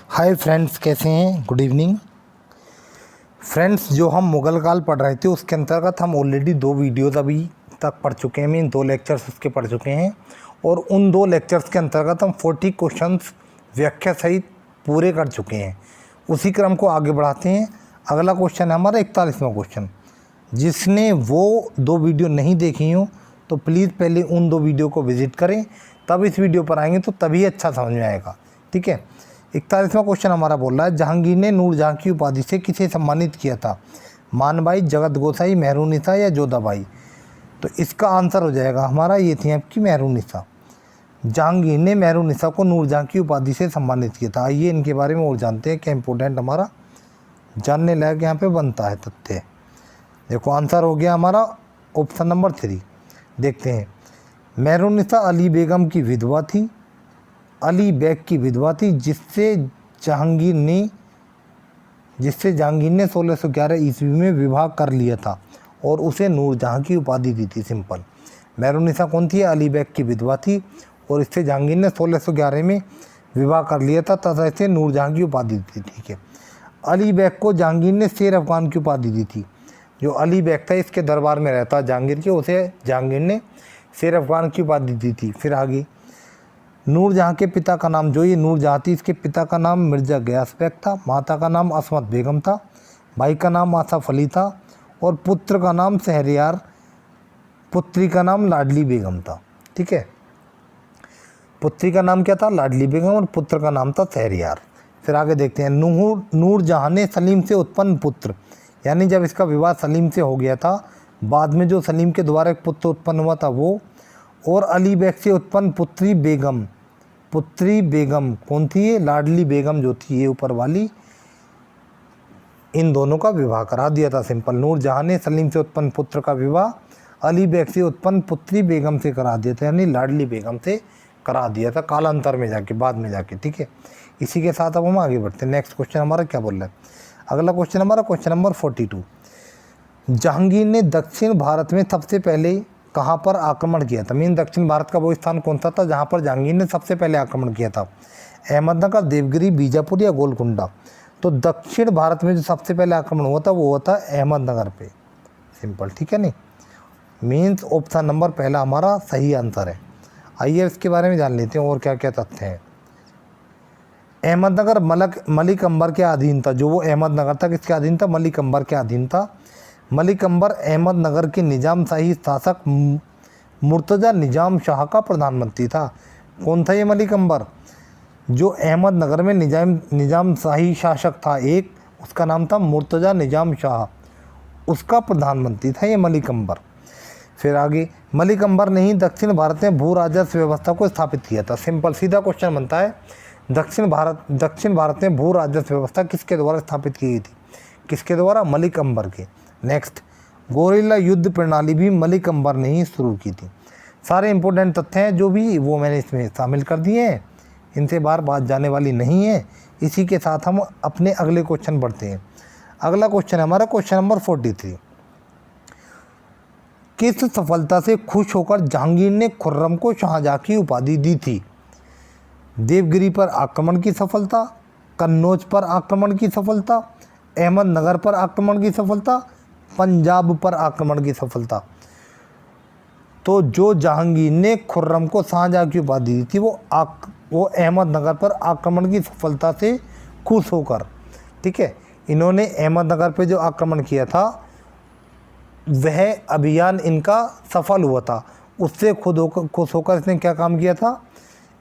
Hi friends, कैसे हैं? Good evening friends. जो हम मुग़ल काल पढ़ रहे थे उसके अंतर्गत हम ऑलरेडी 2 वीडियोज़ अभी तक पढ़ चुके हैं। मीन 2 लेक्चर्स उसके पढ़ चुके हैं और उन 2 लेक्चर्स के अंतर्गत हम 40 क्वेश्चंस व्याख्या सहित पूरे कर चुके हैं। उसी क्रम को आगे बढ़ाते हैं। अगला क्वेश्चन है हमारा 41वां क्वेश्चन। जिसने वो 2 वीडियो नहीं देखी हो तो प्लीज़ पहले उन 2 वीडियो को विज़िट करें, तब इस वीडियो पर आएंगे तो तभी अच्छा समझ में आएगा। ठीक है। 41वां क्वेश्चन हमारा बोल रहा है, जहांगीर ने नूरजहां की उपाधि से किसे सम्मानित किया था? मानबाई, जगत गोसाई, मेहरुनिसा या जोधाबाई? तो इसका आंसर हो जाएगा हमारा, ये थी आपकी मेहरुनिसा। जहांगीर ने मेहरुनिसा को नूरजहां की उपाधि से सम्मानित किया था। आइए इनके बारे में और जानते हैं, क्या इंपॉर्टेंट हमारा जानने लायक यहाँ पे बनता है तथ्य। देखो आंसर हो गया हमारा ऑप्शन नंबर 3। देखते हैं। मेहरुनिसा अली बेगम की विधवा थी, अली बेग की विधवा थी, जिससे जहांगीर ने 1611 ईस्वी में विवाह कर लिया था और उसे नूरजहां की उपाधि दी थी। सिंपल। मेहरुनिसा कौन थी? अली बेग की विधवा थी और इससे जहांगीर ने 1611 में विवाह कर लिया था तथा इसे नूरजहां की उपाधि दी थी। ठीक है। अली बेग को जहांगीर ने शेर अफगान की उपाधि दी थी। जो अली बेग था इसके दरबार में रहता जहांगीर के, उसे जहांगीर ने शेर अफगान की उपाधि दी थी। फिर आगे, नूरजहां के पिता का नाम, जो ये नूरजहां थी इसके पिता का नाम मिर्ज़ा गयास बेग था, माता का नाम असमत बेगम था, भाई का नाम आसफ अली था और पुत्र का नाम शहरयार, पुत्री का नाम लाडली बेगम था। ठीक है। पुत्री का नाम क्या था? लाडली बेगम और पुत्र का नाम था शहरयार। फिर आगे देखते हैं। नूरजहां ने सलीम से उत्पन्न पुत्र, यानी जब इसका विवाह सलीम से हो गया था, बाद में जो सलीम के द्वारा एक पुत्र उत्पन्न हुआ था वो, और अली बेग से उत्पन्न पुत्री बेगम कौन थी? ये लाडली बेगम जो थी, ये ऊपर वाली, इन दोनों का विवाह करा दिया था। सिंपल। नूरजहां ने सलीम से उत्पन्न पुत्र का विवाह अली बेग से उत्पन्न पुत्री बेगम से करा दिया था, यानी लाडली बेगम से करा दिया था कालांतर में जाके, बाद में जाके। ठीक है। इसी के साथ अब हम आगे बढ़ते हैं। नेक्स्ट क्वेश्चन हमारा क्या बोल रहा है? अगला क्वेश्चन हमारा क्वेश्चन नंबर 42। जहांगीर ने दक्षिण भारत में सबसे पहले कहाँ पर आक्रमण किया था? मीन दक्षिण भारत का वो स्थान कौन सा था जहाँ पर जहांगीर ने सबसे पहले आक्रमण किया था? अहमदनगर, देवगिरी, बीजापुर या गोलकुंडा? तो दक्षिण भारत में जो सबसे पहले आक्रमण हुआ था वो हुआ था अहमदनगर पे। सिंपल। ठीक है। नहीं, मीन्स ऑप्शन नंबर पहला हमारा सही आंसर है। आइए इसके बारे में जान लेते हैं और क्या क्या तथ्य हैं। अहमदनगर मलिक अंबर के अधीन था। जो वो अहमदनगर था किसके अधीन था? मलिक अंबर के अधीन था। मलिक अंबर अहमदनगर के निजाम शाही शासक मुर्तज़ा निजाम शाह का प्रधानमंत्री था। कौन था ये मलिक अंबर? जो अहमदनगर में निजाम शाही शासक था एक, उसका नाम था मुर्तज़ा निजाम शाह, उसका प्रधानमंत्री था ये मलिक अंबर। फिर आगे, मलिक अंबर ने ही दक्षिण भारत में भू राजस्व व्यवस्था को स्थापित किया था। सिंपल सीधा क्वेश्चन बनता है, दक्षिण भारत में भू राजस्व व्यवस्था किसके द्वारा स्थापित की गई थी? किसके द्वारा? मलिक अंबर के। नेक्स्ट, गोरिल्ला युद्ध प्रणाली भी मलिक अंबर ने ही शुरू की थी। सारे इंपॉर्टेंट तथ्य हैं जो भी वो मैंने इसमें शामिल कर दिए हैं, इनसे बात जाने वाली नहीं है। इसी के साथ हम अपने अगले क्वेश्चन बढ़ते हैं। अगला क्वेश्चन है हमारा क्वेश्चन नंबर 43। किस सफलता से खुश होकर जहांगीर ने खुर्रम को शाहजहां की उपाधि दी थी? देवगिरी पर आक्रमण की सफलता, कन्नौज पर आक्रमण की सफलता, अहमदनगर पर आक्रमण की सफलता, पंजाब पर आक्रमण की सफलता? तो जो जहांगीर ने खुर्रम को शाहजहां की उपाधि दी थी वो अहमदनगर पर आक्रमण की सफलता से खुश होकर। ठीक है। इन्होंने अहमदनगर पे जो आक्रमण किया था वह अभियान इनका सफल हुआ था। उससे खुश होकर इसने क्या काम किया था?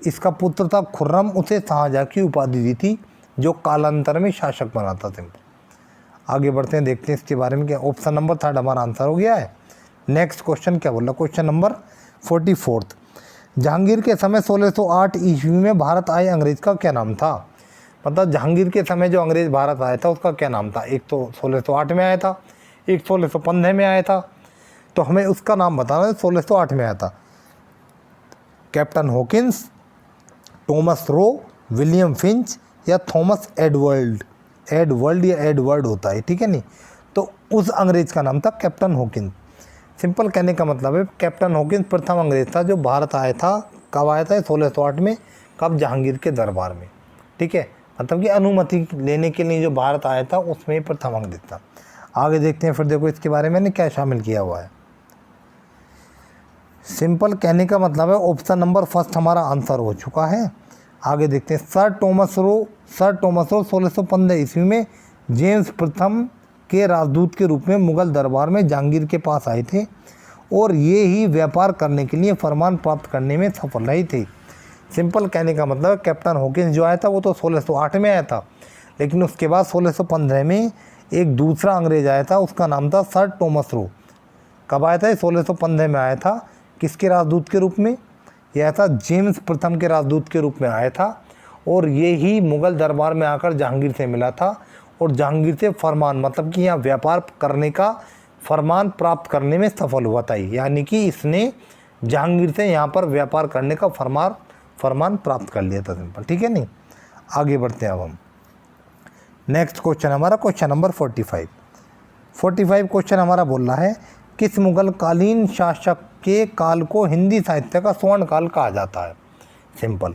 इसका पुत्र था खुर्रम, उसे शाहजहां की उपाधि दी थी, जो कालांतर में शासक बना था। सिंपल। आगे बढ़ते हैं, देखते हैं इसके बारे में क्या। ऑप्शन नंबर 3 हमारा आंसर हो गया है। नेक्स्ट क्वेश्चन क्या बोला? Question number 44। जहांगीर के समय 1608 ईस्वी में भारत आए अंग्रेज का क्या नाम था? मतलब जहांगीर के समय जो अंग्रेज भारत आया था उसका क्या नाम था? एक तो 1608 में आया था, एक 1615 में आया था। तो हमें उसका नाम बताना है। 1608 में आया था captain Hawkins, Thomas Roe, William Finch या थॉमस एडवर्ड या एडवर्ड होता है। ठीक है। नहीं, तो उस अंग्रेज का नाम था कैप्टन हॉकिंस। सिंपल कहने का मतलब है कैप्टन हॉकिंस प्रथम अंग्रेज था जो भारत आया था। कब आया था? 1608 में। कब? जहांगीर के दरबार में। ठीक है। मतलब कि अनुमति लेने के लिए जो भारत आया था उसमें प्रथम अंक देता। आगे देखते हैं फिर देखो इसके बारे में क्या शामिल किया हुआ है। सिंपल कहने का मतलब है ऑप्शन नंबर फर्स्ट हमारा आंसर हो चुका है। आगे देखते हैं सर टॉमस रो 1615 ईस्वी में जेम्स प्रथम के राजदूत के रूप में मुगल दरबार में जहांगीर के पास आए थे और ये ही व्यापार करने के लिए फरमान प्राप्त करने में सफल रहे थे। सिंपल कहने का मतलब कैप्टन हॉकिंस जो आया था वो तो 1608 में आया था, लेकिन उसके बाद 1615 में एक दूसरा अंग्रेज आया था, उसका नाम था सर टॉमस रो। कब आया था? 1615 में आया था। किसके राजदूत के रूप में? यह आया था जेम्स प्रथम के राजदूत के रूप में आया था और ये ही मुगल दरबार में आकर जहांगीर से मिला था और जहांगीर से फरमान मतलब कि यहाँ व्यापार करने का फरमान प्राप्त करने में सफल हुआ था। यानी कि इसने जहांगीर से यहाँ पर व्यापार करने का फरमान प्राप्त कर लिया था। सिंपल, ठीक है। नहीं, आगे बढ़ते हैं अब हम। नेक्स्ट क्वेश्चन हमारा क्वेश्चन नंबर 45 क्वेश्चन हमारा बोल रहा है किस मुगल कालीन शासक के काल को हिंदी साहित्य का स्वर्ण काल कहा जाता है? सिंपल,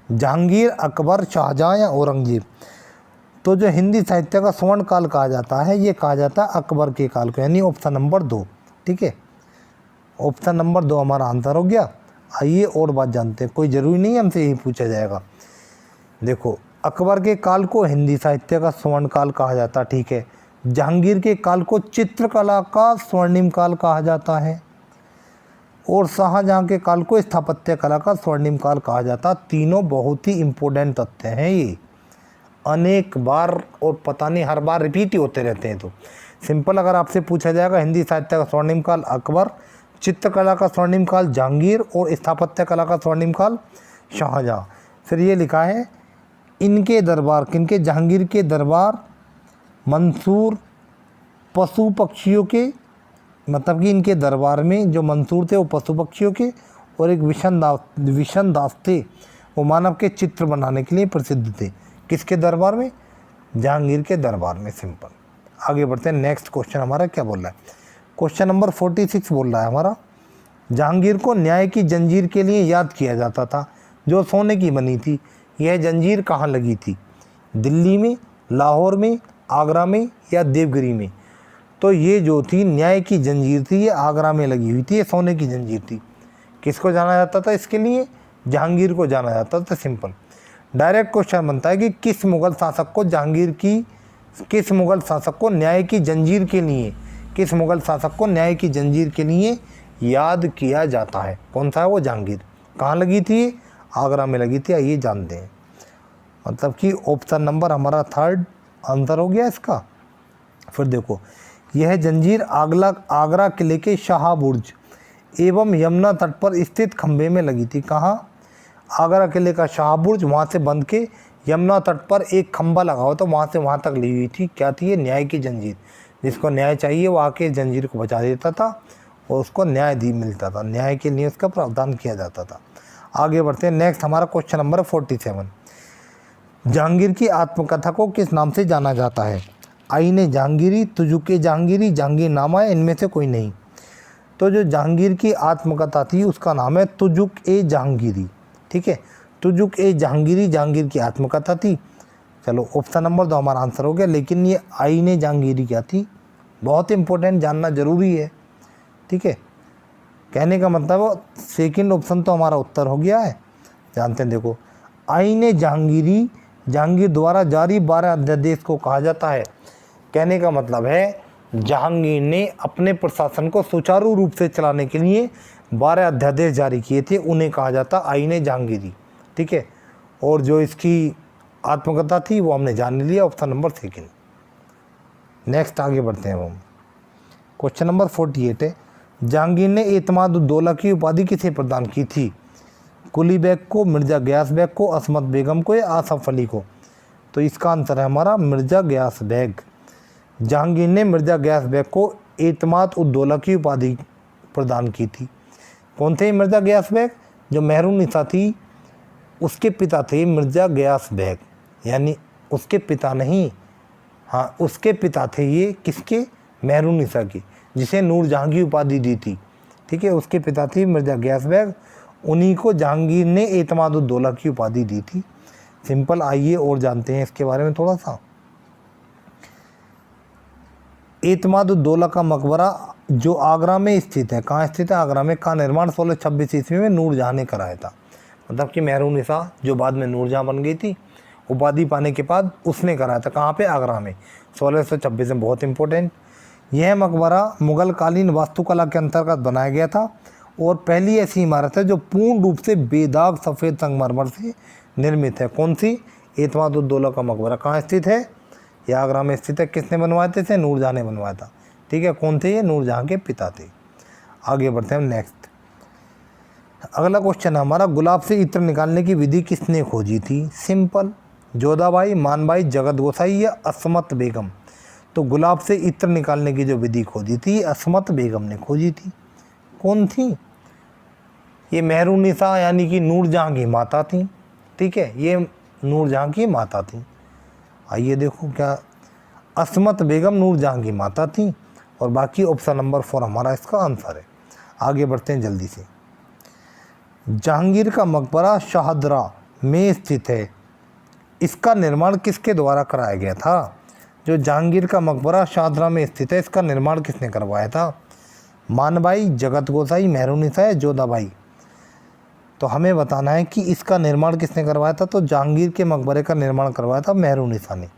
जहांगीर, अकबर, शाहजहां या औरंगजेब। तो जो हिंदी साहित्य का स्वर्ण काल कहा जाता है ये कहा जाता है अकबर के काल को, यानी ऑप्शन नंबर 2। ठीक है, ऑप्शन नंबर 2 हमारा आंसर हो गया। आइए और बात जानते हैं, कोई ज़रूरी नहीं हमसे यही पूछा जाएगा। देखो, अकबर के काल को हिंदी साहित्य का स्वर्ण काल कहा जाता, ठीक है। जहांगीर के काल को चित्रकला का स्वर्णिम काल कहा जाता है और शाहजहां के काल को स्थापत्य कला का स्वर्णिम काल कहा जाता। तीनों बहुत ही इम्पोर्टेंट तथ्य हैं, ये अनेक बार और पता नहीं हर बार रिपीट ही होते रहते हैं। तो सिंपल अगर आपसे पूछा जाएगा हिंदी साहित्य का स्वर्णिम काल अकबर, चित्रकला का स्वर्णिम काल जहांगीर और स्थापत्य कला का स्वर्णिम काल शाहजहां, फिर ये लिखा है इनके दरबार, किनके? जहांगीर के दरबार मंसूर पशु पक्षियों के, मतलब कि इनके दरबार में जो मंसूर थे वो पशु पक्षियों के और एक विशन दास थे, वो मानव के चित्र बनाने के लिए प्रसिद्ध थे। किसके दरबार में? जहांगीर के दरबार में। सिंपल, आगे बढ़ते हैं। नेक्स्ट क्वेश्चन हमारा क्या बोल रहा है? क्वेश्चन नंबर 46 बोल रहा है हमारा जहांगीर को न्याय की जंजीर के लिए याद किया जाता था जो सोने की बनी थी। यह जंजीर कहाँ लगी थी? दिल्ली में, लाहौर में, आगरा में या देवगिरी में? तो ये जो थी न्याय की जंजीर थी ये आगरा में लगी हुई थी, ये सोने की जंजीर थी। किसको जाना जाता था इसके लिए? जहांगीर को जाना जाता था। सिंपल, डायरेक्ट क्वेश्चन बनता है कि किस मुगल शासक को न्याय की जंजीर के लिए, किस मुगल शासक को न्याय की जंजीर के लिए याद किया जाता है? कौन सा है वो? जहांगीर। कहाँ लगी थी? आगरा में लगी थी। आइए जानते हैं। मतलब कि ऑप्शन नंबर हमारा 3 आंसर हो गया इसका। फिर देखो, यह जंजीर आगरा किले के शाह बुर्ज एवं यमुना तट पर स्थित खंभे में लगी थी। कहाँ? आगरा किले का शाह बुर्ज, वहाँ से बंध के यमुना तट पर एक खंभा लगा हुआ तो वहाँ से वहाँ तक ली हुई थी। क्या थी ये? न्याय की जंजीर। जिसको न्याय चाहिए वो आके जंजीर को बचा देता था और उसको न्याय मिलता था, न्याय के लिए उसका प्रावधान किया जाता था। आगे बढ़ते हैं। नेक्स्ट हमारा क्वेश्चन नंबर 47, जहांगीर की आत्मकथा को किस नाम से जाना जाता है? आईने जहांगीरी, तुजुके जहांगीरी, जहांगीरनामा है, इनमें से कोई नहीं। तो जो जहांगीर की आत्मकथा थी उसका नाम है तुजुक-ए-जहांगीरी। ठीक है, तुजुक-ए-जहांगीरी जहांगीर की आत्मकथा थी। चलो, ऑप्शन नंबर 2 हमारा आंसर हो गया। लेकिन ये आईने जहांगीरी क्या थी? बहुत इंपॉर्टेंट, जानना जरूरी है। ठीक है, कहने का मतलब सेकंड ऑप्शन तो हमारा उत्तर हो गया है। जानते हैं, देखो, आईने जहांगीरी जहांगीर द्वारा जारी 12 अध्यादेश को कहा जाता है। कहने का मतलब है जहांगीर ने अपने प्रशासन को सुचारू रूप से चलाने के लिए 12 अध्यादेश जारी किए थे, उन्हें कहा जाता आईने जहांगीरी। ठीक है, और जो इसकी आत्मकथा थी वो हमने जान लिया, ऑप्शन नंबर 2। नेक्स्ट आगे बढ़ते हैं हम। क्वेश्चन नंबर 48 है, जहांगीर ने एतमाद-उद-दौला की उपाधि किसे प्रदान की थी? कुली बेग को, मिर्ज़ा गयास बेग को, असमत बेगम को या आसफ अली को? तो इसका आंसर है हमारा मिर्ज़ा गयास बेग। जहांगीर ने मिर्ज़ा गयास बेग को एतमाद-उद-दौला की उपाधि प्रदान की थी। कौन थे मिर्ज़ा गयास बेग? जो मेहरुन्निसा थी उसके पिता थे मिर्ज़ा गयास बेग, यानी उसके पिता नहीं, हाँ उसके पिता थे ये। किसके? मेहरुन्निसा की, जिसे नूरजहां की उपाधि दी थी। ठीक है, उसके पिता थे मिर्ज़ा गयास बेग, उन्हीं को जहांगीर ने एतमाद-उद-दौला की उपाधि दी थी। सिंपल। आइए और जानते हैं इसके बारे में थोड़ा सा। एतमादुद्दौला का मकबरा जो आगरा में स्थित है, कहाँ स्थित है? आगरा में, का निर्माण 1626 ईस्वी में नूरजहाँ ने कराया था। मतलब कि मेहरुन्निसा जो बाद में नूरजहाँ बन गई थी, उपाधि पाने के बाद उसने कराया था। कहाँ पे? आगरा में, 1626 में। बहुत इंपॉर्टेंट। यह मकबरा मुगल कालीन वास्तुकला के अंतर्गत बनाया गया था और पहली ऐसी इमारत है जो पूर्ण रूप से बेदाग सफ़ेद संगमरमर से निर्मित है। कौन सी? एतमादुद्दौला का मकबरा कहाँ स्थित है? यह आगरा में स्थित है। किसने बनवाए थे? इसे नूरजहाँ ने बनवाया था। ठीक है, कौन थे ये? नूरजहाँ के पिता थे। आगे बढ़ते हैं नेक्स्ट। अगला क्वेश्चन है हमारा, गुलाब से इत्र निकालने की विधि किसने खोजी थी? सिंपल, जोधाबाई, मानबाई, जगत गोसाई या असमत बेगम। तो गुलाब से इत्र निकालने की जो विधि खोजी थी, असमत बेगम ने खोजी थी। कौन थी? ये मेहरुन्निसा यानी कि नूरजहाँ की माता थी। ठीक है, ये नूरजहाँ की माता थी। आइए देखो, क्या असमत बेगम नूरजहाँ की माता थी और बाकी ऑप्शन नंबर 4 हमारा इसका आंसर है। आगे बढ़ते हैं जल्दी से। जहांगीर का मकबरा शाहदरा में स्थित है, इसका निर्माण किसके द्वारा कराया गया था? जो जहांगीर का मकबरा शाहदरा में स्थित है, इसका निर्माण किसने करवाया था? मानबाई, जगत गोसाई, मेहरुन्निसा या जोधाबाई। तो हमें बताना है कि इसका निर्माण किसने करवाया था। तो जहांगीर के मकबरे का निर्माण करवाया था मेहरुन्निसा ने,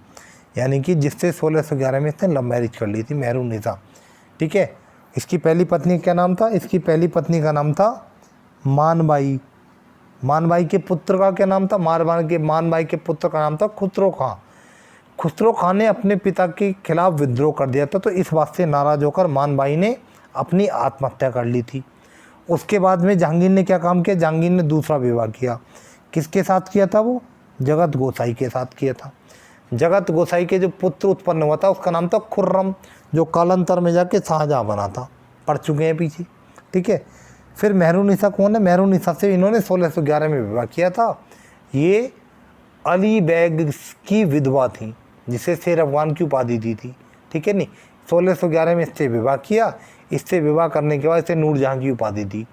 यानी कि जिससे 1611 में इसने लव मैरिज कर ली थी, मेहरुन्निसा। ठीक है, इसकी पहली पत्नी क्या नाम था? इसकी पहली पत्नी का नाम था मानबाई। मानबाई के पुत्र का क्या नाम था? मानबाई के पुत्र का नाम था खुसरो खां। खुसरो खां ने अपने पिता के खिलाफ विद्रोह कर दिया था, तो इस बात से नाराज होकर मानबाई ने अपनी आत्महत्या कर ली थी। उसके बाद में जहांगीर ने क्या काम किया? जहांगीर ने दूसरा विवाह किया। किसके साथ किया था वो? जगत गोसाई के साथ किया था। जगत गोसाई के जो पुत्र उत्पन्न हुआ था उसका नाम था खुर्रम, जो कालांतर में जाके शाहजहाँ बना था। पढ़ चुके हैं पीछे। ठीक है, फिर मेहरुन्निसा कौन है? मेहरुन्निसा से इन्होंने 1611 में विवाह किया था। ये अली बैग की विधवा थी, जिसे शेर अफगान की उपाधि दी थी। ठीक है नहीं, 1611 में इससे विवाह किया। इससे विवाह करने के बाद इसे नूरजहाँ की उपाधि दी।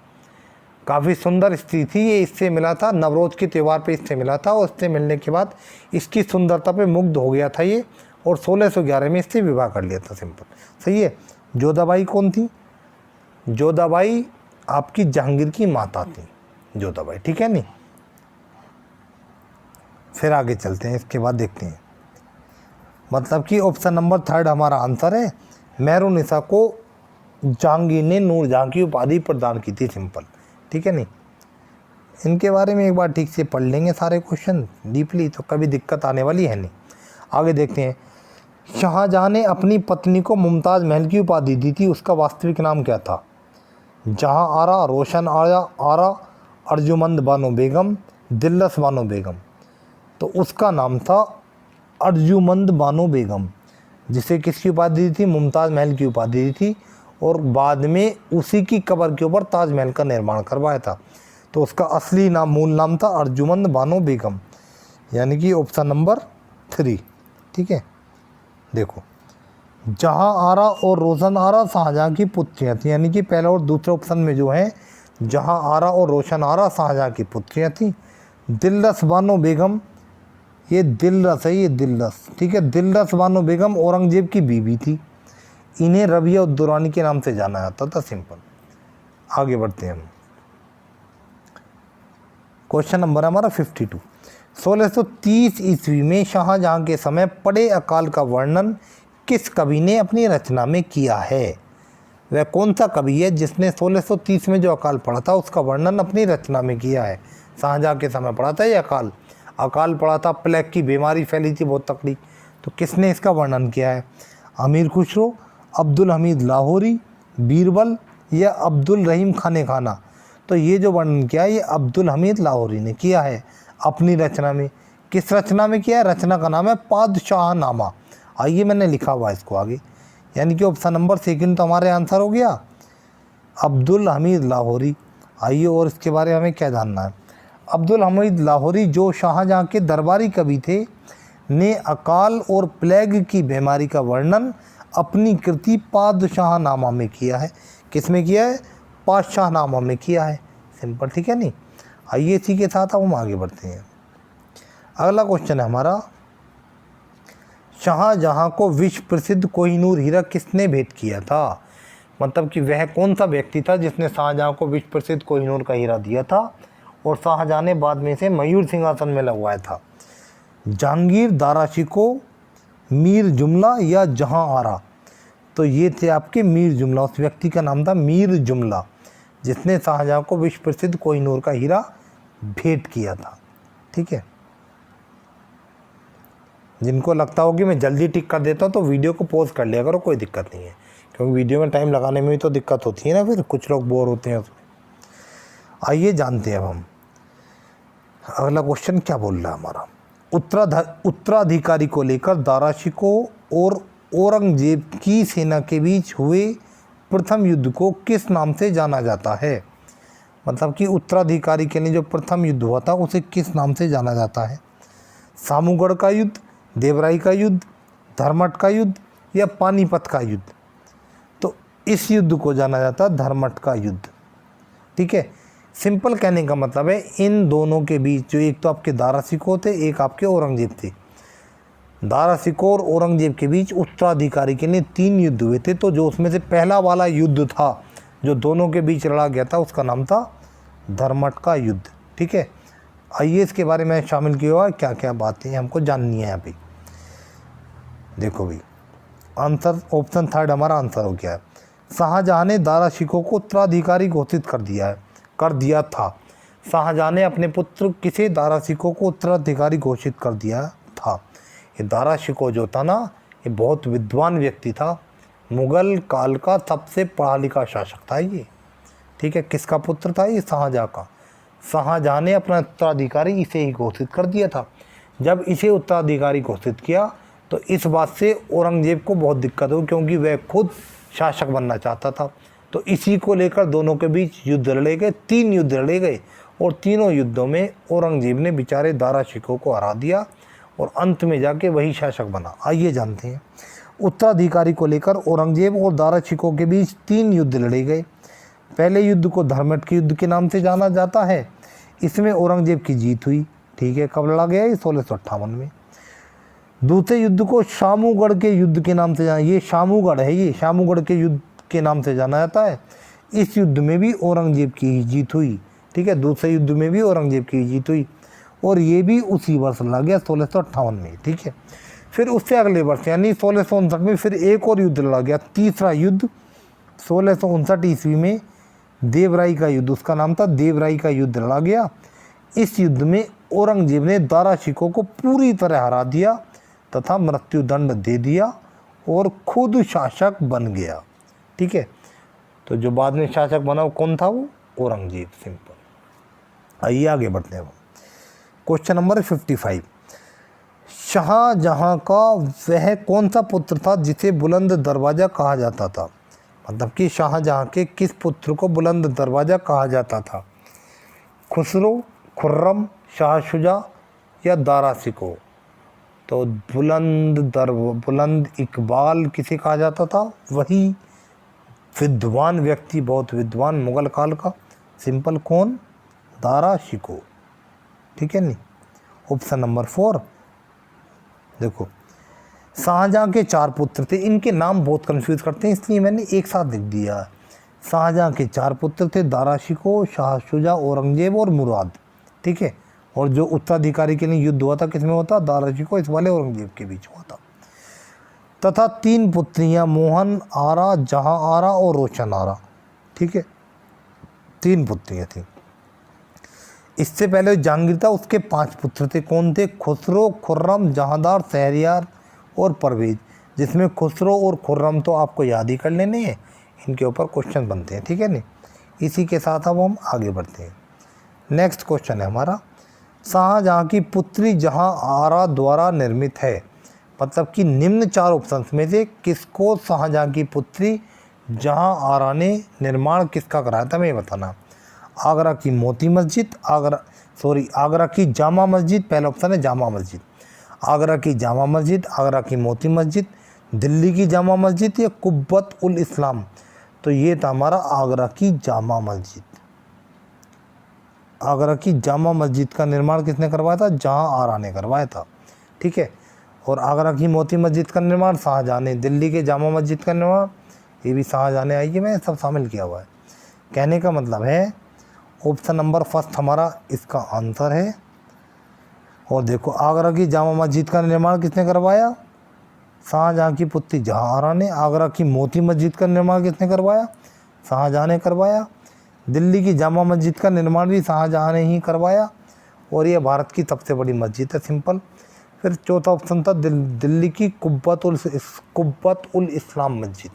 काफ़ी सुंदर स्त्री थी ये, इससे मिला था नवरोज के त्यौहार पे इससे मिला था और इससे मिलने के बाद इसकी सुंदरता पे मुग्ध हो गया था ये, और 1611 में इससे विवाह कर लिया था। सिंपल, सही है। जोधाबाई कौन थी? जोधाबाई आपकी जहांगीर की माता थी, जोधाबाई। ठीक है नहीं, फिर आगे चलते हैं, इसके बाद देखते हैं। मतलब कि ऑप्शन नंबर 3 हमारा आंसर है। मेहरुन्निसा को जहांगीर ने नूरजहाँ की उपाधि प्रदान की थी। सिंपल, ठीक है नहीं। इनके बारे में एक बार ठीक से पढ़ लेंगे सारे क्वेश्चन डीपली, तो कभी दिक्कत आने वाली है नहीं। आगे देखते हैं। शाहजहाँ ने अपनी पत्नी को मुमताज़ महल की उपाधि दी थी, उसका वास्तविक नाम क्या था? जहाँ आरा, रोशन आरा, अर्जुमंद बानो बेगम, दिल्लस बानो बेगम। तो उसका नाम था अर्जुमंद बानो बेगम, जिसे किसकी उपाधि दी थी? मुमताज़ महल की उपाधि दी थी, और बाद में उसी की कब्र के ऊपर ताजमहल का निर्माण करवाया था। तो उसका असली नाम, मूल नाम था अर्जुमंद बानो बेगम, यानी कि ऑप्शन नंबर 3। ठीक है, देखो, जहाँ आरा और रोशन आरा शाहजहाँ की पुत्रियाँ थी, यानी कि पहले और दूसरे ऑप्शन में जो है जहाँ आरा और रोशन आरा शाहजहाँ की पुत्रियाँ थी। दिल्लस बानो बेगम, ये दिलरस है, ये दिलरस। ठीक है, दिलरस बानो बेगम औरंगजेब की बीवी थी। इन्हें रबिया उद दुरानी के नाम से जाना जाता था। सिंपल, आगे बढ़ते हैं हम। क्वेश्चन नंबर हमारा 52। 1630 ईस्वी में शाहजहाँ के समय पड़े अकाल का वर्णन किस कवि ने अपनी रचना में किया है? वह कौन सा कवि है जिसने 1630 में जो अकाल पड़ा था उसका वर्णन अपनी रचना में किया है? शाहजहाँ के समय पड़ा था ये अकाल पड़ा था, प्लेग की बीमारी फैली थी बहुत तकड़ी। तो किसने इसका वर्णन किया है? अमीर खुसरो, अब्दुल हमीद लाहौरी, बीरबल या अब्दुल रहीम खाने खाना। तो ये जो वर्णन किया है ये अब्दुल हमीद लाहौरी ने किया है अपनी रचना में। किस रचना में किया है? रचना का नाम है पादशाहनामा। आइए मैंने लिखा हुआ है इसको आगे, यानी कि ऑप्शन नंबर 2 तो हमारे आंसर हो गया अब्दुल हमीद लाहौरी। आइए और इसके बारे में हमें क्या जानना है। अब्दुल हमीद लाहौरी जो शाहजहाँ के दरबारी कवि थे, ने अकाल और प्लेग की बीमारी का वर्णन अपनी कृति पादशाहनामा में किया है। किस में किया है? पादशाहनामा में किया है। सिंपल, ठीक है नहीं। आइए इसी के साथ अब हम आगे बढ़ते हैं। अगला क्वेश्चन है हमारा, शाहजहां को विश्व प्रसिद्ध कोहिनूर हीरा किसने भेंट किया था? मतलब कि वह कौन सा व्यक्ति था जिसने शाहजहां को विश्व प्रसिद्ध कोहिनूर का हीरा दिया था और शाहजहां ने बाद में इसे मयूर सिंहासन में लगवाया था? जहांगीर, दारा शिकोह, मीर जुमला या जहां आरा? तो ये थे आपके मीर जुमला। उस व्यक्ति का नाम था मीर जुमला जिसने शाहजहां को विश्व प्रसिद्ध कोहिनूर का हीरा भेंट किया था। ठीक है, जिनको लगता हो कि मैं जल्दी टिक कर देता हूँ तो वीडियो को पॉज कर लिया करो, कोई दिक्कत नहीं है, क्योंकि वीडियो में टाइम लगाने में भी तो दिक्कत होती है ना, फिर कुछ लोग बोर होते हैं उसमें। आइए जानते हैं अब हम अगला क्वेश्चन क्या बोल रहा है हमारा। उत्तराधिकारी को लेकर दारा शिकोह और औरंगजेब की सेना के बीच हुए प्रथम युद्ध को किस नाम से जाना जाता है? मतलब कि उत्तराधिकारी के लिए जो प्रथम युद्ध हुआ था उसे किस नाम से जाना जाता है? सामूगढ़ का युद्ध, देवराई का युद्ध, धर्मट का युद्ध या पानीपत का युद्ध? तो इस युद्ध को जाना जाता है धर्मट का युद्ध। ठीक है, सिंपल कहने का मतलब है इन दोनों के बीच जो एक तो आपके दारा शिकोह थे, एक आपके औरंगजेब थे। दारा शिकोह और औरंगजेब के बीच उत्तराधिकारी के लिए 3 युद्ध हुए थे। तो जो उसमें से पहला वाला युद्ध था जो दोनों के बीच लड़ा गया था उसका नाम था धर्मट का युद्ध। ठीक है, आइए इसके बारे में शामिल किया हुआ क्या क्या बातें हमको जाननी है। यहाँ पे देखो भाई, आंसर ऑप्शन थर्ड हमारा आंसर हो गया है। शाहजहां ने दारा शिकोह को उत्तराधिकारी घोषित कर दिया था। शाहजहां ने अपने पुत्र किसे दारा शिकोह को उत्तराधिकारी घोषित कर दिया था? ये दारा शिकोह जो था ना, ये बहुत विद्वान व्यक्ति था, मुगल काल का सबसे पढ़ा लिखा शासक था ये। ठीक है, किसका पुत्र था ये? शाहजहां का। शाहजहां ने अपना उत्तराधिकारी इसे ही घोषित कर दिया था। जब इसे उत्तराधिकारी घोषित किया तो इस बात से औरंगजेब को बहुत दिक्कत हुई, क्योंकि वह खुद शासक बनना चाहता था। तो इसी को लेकर दोनों के बीच युद्ध लड़े गए, 3 युद्ध लड़े गए और तीनों युद्धों में औरंगजेब ने बेचारे दारा शिकोह को हरा दिया और अंत में जाके वही शासक बना। आइए जानते हैं, उत्तराधिकारी को लेकर औरंगजेब और दारा शिकोह के बीच 3 युद्ध लड़े गए। पहले युद्ध को धर्मट के युद्ध के नाम से जाना जाता है। इसमें औरंगजेब की जीत हुई। ठीक है, कब लड़ा गया? 1658 में। दूसरे युद्ध को शामूगढ़ के युद्ध के नाम से जाना, ये शामूगढ़ है, ये शामूगढ़ के युद्ध के नाम से जाना जाता है। इस युद्ध में भी औरंगजेब की ही जीत हुई। ठीक है, दूसरे युद्ध में भी औरंगजेब की जीत हुई और ये भी उसी वर्ष लड़ा गया 1658 में। ठीक है, फिर उससे अगले वर्ष यानी 1659 में फिर एक और युद्ध लड़ा गया, तीसरा युद्ध 1659 ईस्वी में देवराई का युद्ध, उसका नाम था देवराई का युद्ध लड़ा गया। इस युद्ध में औरंगजेब ने दारा शिकोह को पूरी तरह हरा दिया तथा मृत्युदंड दे दिया और खुद शासक बन गया। ठीक है, तो जो बाद में शासक बना वो कौन था? वो औरंगजेब। सिंपल। आइए आगे बढ़ते हैं। क्वेश्चन नंबर 55, शाहजहां का वह कौन सा पुत्र था जिसे बुलंद दरवाज़ा कहा जाता था? मतलब कि शाहजहां के किस पुत्र को बुलंद दरवाज़ा कहा जाता था? खुसरो, खुर्रम, शाह शुजा या दारा शिकोह? तो बुलंद इकबाल किसे कहा जाता था? वही विद्वान व्यक्ति, बहुत विद्वान मुगल काल का। सिंपल, कौन? दारा शिकोह। ठीक है नहीं। ऑप्शन नंबर 4 देखो, शाहजहां के 4 पुत्र थे। इनके नाम बहुत कंफ्यूज करते हैं, इसलिए मैंने एक साथ लिख दिया। शाहजहां के 4 पुत्र थे, दारा शिकोह, शाह शुजा, औरंगजेब और मुराद। ठीक है, और जो उत्तराधिकारी के लिए युद्ध हुआ था किसमें हुआ था? दारा शिकोह इस वाले औरंगजेब के बीच हुआ था। तथा 3 पुत्रियां, मोहन आरा, जहां आरा और रोशन आरा। ठीक है, 3 पुत्रियां थी। इससे पहले जहांगीर था, उसके 5 पुत्र थे। कौन थे? खुसरो, खुर्रम, जहांदार, शहरयार और परवेज। जिसमें खुसरो और खुर्रम तो आपको याद ही कर लेने हैं, इनके ऊपर क्वेश्चन बनते हैं। ठीक है नहीं। इसी के साथ अब हम आगे बढ़ते हैं। नेक्स्ट क्वेश्चन है हमारा, शाहजहां की पुत्री जहां आरा द्वारा निर्मित है। मतलब कि निम्न 4 ऑप्शंस में से किसको शाहजहां की पुत्री जहां आरा ने निर्माण किसका कराया था, मैं बताना। आगरा की मोती मस्जिद, आगरा की जामा मस्जिद, पहला ऑप्शन है जामा मस्जिद। आगरा की जामा मस्जिद, आगरा की मोती मस्जिद, दिल्ली की जामा मस्जिद या कुब्बत उल इस्लाम? तो ये था हमारा आगरा की जामा मस्जिद। आगरा की जामा मस्जिद का निर्माण किसने करवाया था? जहां आरा ने करवाया था। ठीक है। और आगरा की मोती मस्जिद का निर्माण शाहजहां ने। दिल्ली के जामा मस्जिद का निर्माण ये भी शाहजहां ने। आइए मैं सब शामिल किया हुआ है। कहने का मतलब है ऑप्शन नंबर फर्स्ट हमारा इसका आंसर है। और देखो आगरा की जामा मस्जिद का निर्माण किसने करवाया? शाहजहां की पुत्री जहां आरा ने। आगरा की मोती मस्जिद का निर्माण किसने करवाया? शाहजहां ने करवाया। दिल्ली की जामा मस्जिद का निर्माण भी शाहजहां ने ही करवाया और यह भारत की सबसे बड़ी मस्जिद है। सिंपल। फिर चौथा ऑप्शन था दिल्ली की कुब्बत उल इस्लाम मस्जिद।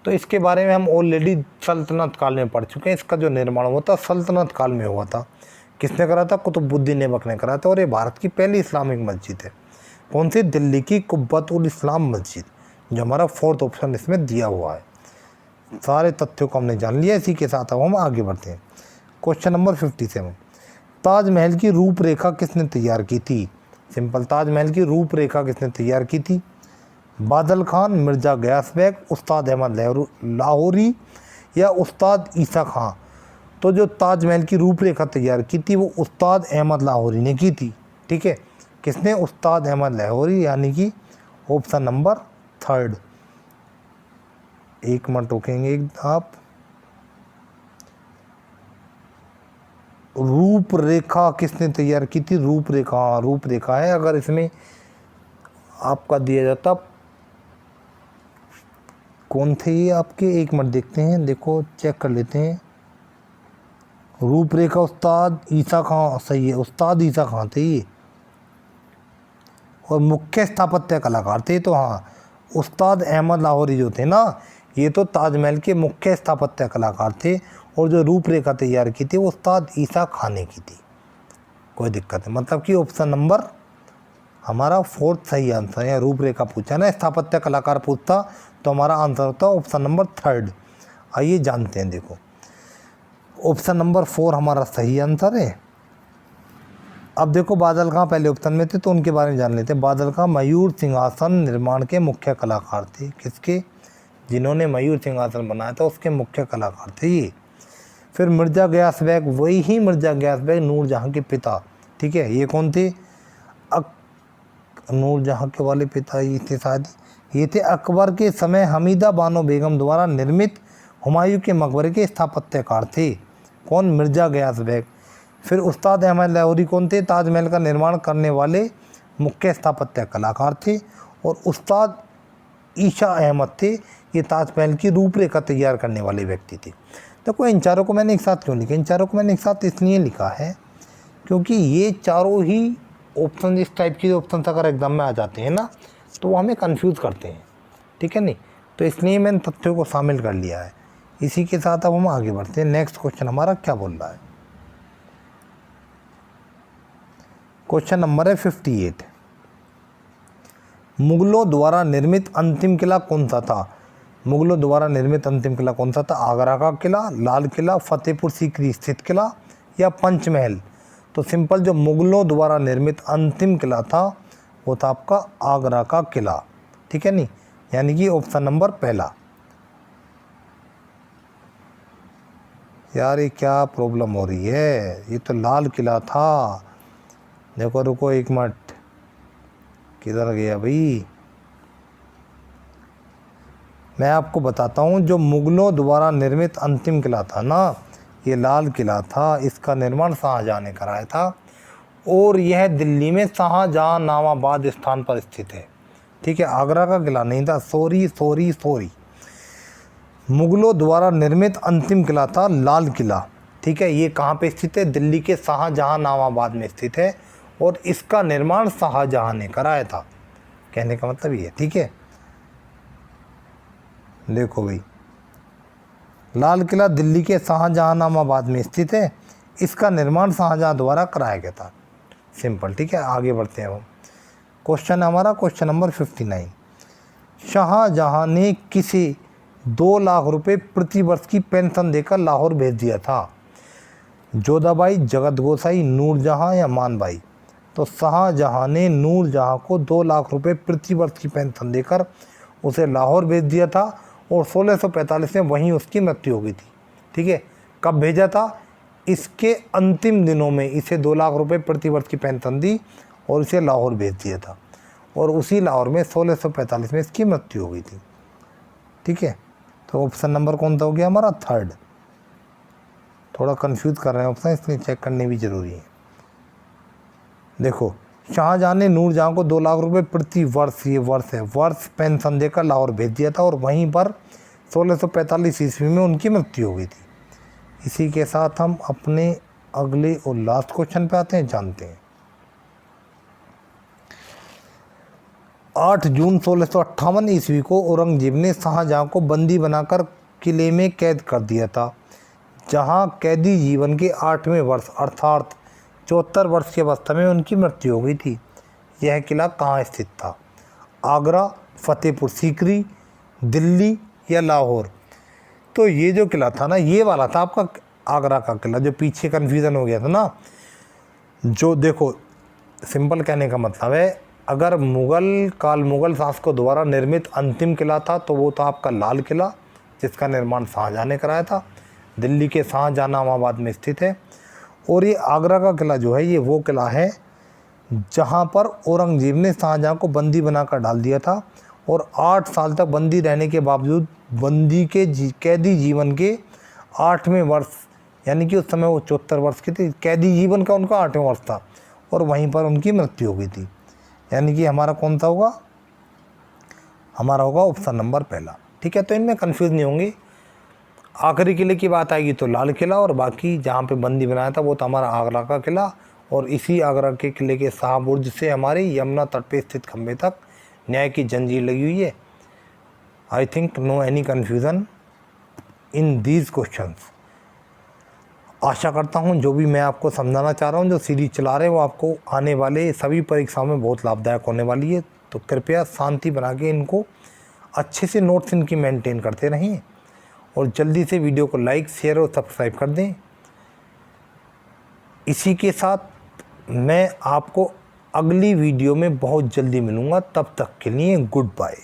तो इसके बारे में हम ऑलरेडी सल्तनत काल में पढ़ चुके हैं। इसका जो निर्माण हुआ था सल्तनत काल में हुआ था। किसने करा था? कुतुबुद्दीन ऐबक ने करा था और ये भारत की पहली इस्लामिक मस्जिद है। कौन सी? दिल्ली की कुब्बत उल इस्लाम मस्जिद, जो हमारा फोर्थ ऑप्शन इसमें दिया हुआ है। सारे तथ्यों को हमने जान लिया। इसी के साथ अब हम आगे बढ़ते हैं। क्वेश्चन नंबर 57, ताजमहल की रूपरेखा किसने तैयार की थी? सिंपल। ताजमहल की रूपरेखा किसने तैयार की थी? बादल खान, मिर्ज़ा गयास बेग, उस्ताद अहमद लाहौरी या उस्ताद ईसा खां? तो जो ताजमहल की रूपरेखा तैयार की थी वो उस्ताद अहमद लाहौरी ने की थी। ठीक है। किसने? उस्ताद अहमद लाहौरी, यानी कि ऑप्शन नंबर थर्ड। एक मिनट रुकेंगे आप। रूपरेखा किसने तैयार की थी? रूपरेखा, रूपरेखा है। अगर इसमें आपका दिया जाता, कौन थे ये आपके? एक मिनट देखते हैं, देखो चेक कर लेते हैं। रूपरेखा उस्ताद ईसा खां, सही है, उस्ताद ईसा खां थे ये। और मुख्य स्थापत्य कलाकार थे तो हाँ, उस्ताद अहमद लाहौरी जो थे ना, ये तो ताजमहल के मुख्य स्थापत्य कलाकार थे। और जो रूपरेखा तैयार की थी वो उस्ताद ईसा खां ने की थी। कोई दिक्कत है, मतलब कि ऑप्शन नंबर हमारा फोर्थ सही आंसर है। रूपरेखा पूछा ना, स्थापत्य कलाकार पूछता तो हमारा आंसर होता ऑप्शन नंबर थर्ड। आइए जानते हैं। देखो ऑप्शन नंबर 4 हमारा सही आंसर है। अब देखो बादल खां पहले ऑप्शन में थे तो उनके बारे में जान लेते हैं। बादल खां मयूर सिंहासन निर्माण के मुख्य कलाकार थे। किसके? जिन्होंने मयूर सिंहासन बनाया था उसके मुख्य कलाकार थे ये। फिर मिर्ज़ा गयास बेग, वही मिर्ज़ा गयास बेग नूरजहां के पिता। ठीक है। ये कौन थे? नूरजहां के वाले पिता ये थे शायद। ये थे अकबर के समय हमीदा बानो बेगम द्वारा निर्मित हुमायूं के मकबरे के स्थापत्यकार थे। कौन? मिर्ज़ा गयास बेग। फिर उस्ताद अहमद लाहौरी कौन थे? ताजमहल का निर्माण करने वाले मुख्य स्थापत्य कलाकार थे। और उस्ताद ईशा अहमद थे, ये ताजमहल की रूपरेखा तैयार करने वाले व्यक्ति थे। देखो इन चारों को मैंने एक साथ क्यों लिखा? इन चारों को मैंने एक साथ इसलिए लिखा है क्योंकि ये चारों ही ऑप्शन, इस टाइप के ऑप्शन अगर एग्जाम में आ जाते हैं ना तो वो हमें कंफ्यूज करते हैं। ठीक है नहीं, तो इसलिए मैंने तथ्यों को शामिल कर लिया है। इसी के साथ अब हम आगे बढ़ते हैं। नेक्स्ट क्वेश्चन हमारा क्या बोल रहा है? क्वेश्चन नंबर है 58, मुगलों द्वारा निर्मित अंतिम किला कौन सा था? मुगलों द्वारा निर्मित अंतिम किला कौन सा था? आगरा का किला, लाल किला, फतेहपुर सीकरी स्थित किला या पंचमहल? तो सिंपल, जो मुगलों द्वारा निर्मित अंतिम किला था वो था आपका आगरा का किला। ठीक है नहीं, यानी कि ऑप्शन नंबर पहला। यार ये क्या प्रॉब्लम हो रही है? ये तो लाल किला था। देखो रुको एक मिनट, किधर गया भाई? मैं आपको बताता हूँ, जो मुगलों द्वारा निर्मित अंतिम किला था ना, ये लाल किला था। इसका निर्माण शाहजहां ने कराया था और यह दिल्ली में शाहजहां नामाबाद स्थान पर स्थित है। ठीक है, आगरा का किला नहीं था। सॉरी। मुगलों द्वारा निर्मित अंतिम किला था लाल किला। ठीक है, ये कहाँ पे स्थित है? दिल्ली के शाहजहां नामाबाद में स्थित है और इसका निर्माण शाहजहां ने कराया था। कहने का मतलब ये। ठीक है, देखो भाई, लाल किला दिल्ली के शाहजहानाबाद में स्थित है। इसका निर्माण शाहजहां द्वारा कराया गया था। सिंपल। ठीक है, आगे बढ़ते हैं हम। क्वेश्चन हमारा क्वेश्चन नंबर 59, शाहजहां ने किसे 2 लाख रुपए प्रति वर्ष की पेंशन देकर लाहौर भेज दिया था? जोधाबाई, जगत गोसाई, नूरजहां या मानबाई? तो शाहजहां ने नूरजहां को 2 लाख रुपए प्रति वर्ष की पेंशन देकर उसे लाहौर भेज दिया था और 1645 में वहीं उसकी मृत्यु हो गई थी। ठीक है, कब भेजा था? इसके अंतिम दिनों में इसे 2 लाख रुपए प्रति वर्ष की पेंशन दी और इसे लाहौर भेज दिया था, और उसी लाहौर में 1645 में इसकी मृत्यु हो गई थी। ठीक है, तो ऑप्शन नंबर कौन सा हो गया हमारा? थर्ड। थोड़ा कंफ्यूज कर रहे हैं ऑप्शन, इसलिए चेक करने भी ज़रूरी है। देखो, शाहजहाँ ने नूरजहाँ को 2 लाख रुपए प्रति वर्ष, ये वर्ष है, वर्ष पेंशन देकर लाहौर भेज दिया था, और वहीं पर 1645 ईस्वी में उनकी मृत्यु हो गई थी। इसी के साथ हम अपने अगले और लास्ट क्वेश्चन पे आते हैं, जानते हैं। 8 जून 1658 ईस्वी को औरंगजेब ने शाहजहाँ को बंदी बनाकर किले में कैद कर दिया था, जहाँ कैदी जीवन के 8वें वर्ष अर्थात 74 वर्ष की अवस्था में उनकी मृत्यु हो गई थी। यह किला कहाँ स्थित था? आगरा, फतेहपुर सीकरी, दिल्ली या लाहौर? तो ये जो किला था ना, ये वाला था आपका आगरा का किला, जो पीछे कन्फ्यूज़न हो गया था ना। जो देखो, सिंपल कहने का मतलब है, अगर मुग़ल शासकों द्वारा निर्मित अंतिम किला था तो वो था आपका लाल किला, जिसका निर्माण शाहजहाँ ने कराया था, दिल्ली के शाहजहानाबाद में स्थित है। और ये आगरा का किला जो है, ये वो किला है जहाँ पर औरंगजेब ने शाहजहाँ को बंदी बनाकर डाल दिया था, और 8 साल तक बंदी रहने के बावजूद बंदी के कैदी जीवन के 8वें वर्ष, यानी कि उस समय वो 74 वर्ष के थे, कैदी जीवन का उनका 8वां वर्ष था, और वहीं पर उनकी मृत्यु हो गई थी। यानी कि हमारा कौन सा होगा? हमारा होगा ऑप्शन नंबर पहला। ठीक है, तो इनमें कन्फ्यूज़ नहीं होंगे। आखिरी किले की बात आएगी तो लाल किला, और बाकी जहाँ पे बंदी बनाया था वो तो हमारा आगरा का किला, और इसी आगरा के किले के शाहबुर्ज से हमारे यमुना तट पे स्थित खंबे तक न्याय की जंजीर लगी हुई है। I think no any confusion in these questions. आशा करता हूँ जो भी मैं आपको समझाना चाह रहा हूँ, जो सीरीज चला रहे हैं, वो आपको आने वाले सभी परीक्षाओं में बहुत लाभदायक होने वाली है। तो कृपया शांति बना के इनको अच्छे से नोट्स इनकी मेंटेन करते रहें, और जल्दी से वीडियो को लाइक, शेयर और सब्सक्राइब कर दें। इसी के साथ मैं आपको अगली वीडियो में बहुत जल्दी मिलूँगा। तब तक के लिए गुड बाय।